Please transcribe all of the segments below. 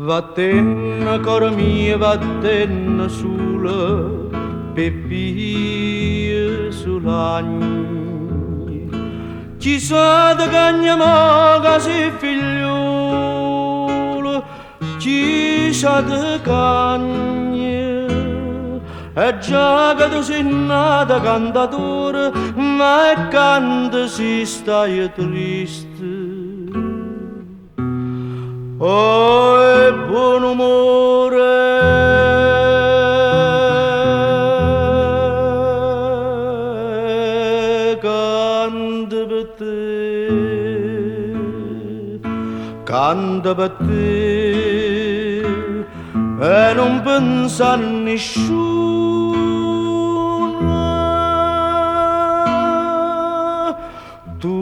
Vatten, cor mio, vatten sulla pepia sull'agni. Ci sa da cagna maga si figliolo, ci sa da cagna. E già che tu sei nata cantatore, ma è canta si stai triste. Oh, è buon umore, canta per te, e non pensa a nessuno. Tu,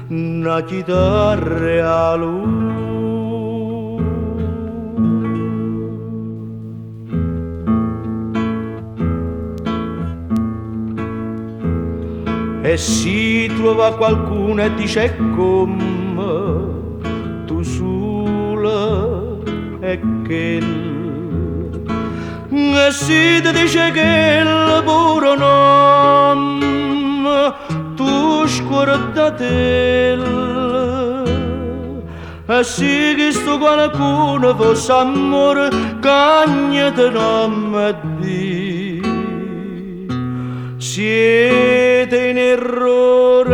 una chitarra a lui. E si trova qualcuno e dice come tu sola e che e si ti dice che il puro nome tu scorda te e si che sto qualcuno fosse amore cagnate nome di siete in errore,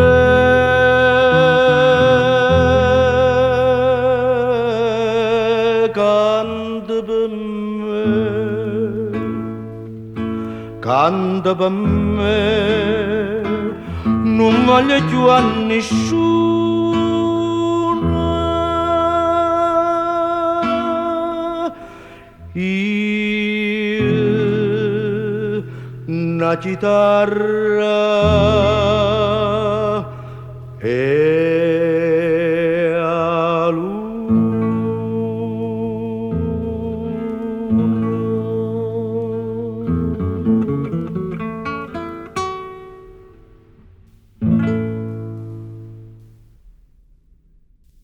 canta per me, non voglio più a nessuno. Io, una chitarra e a lui.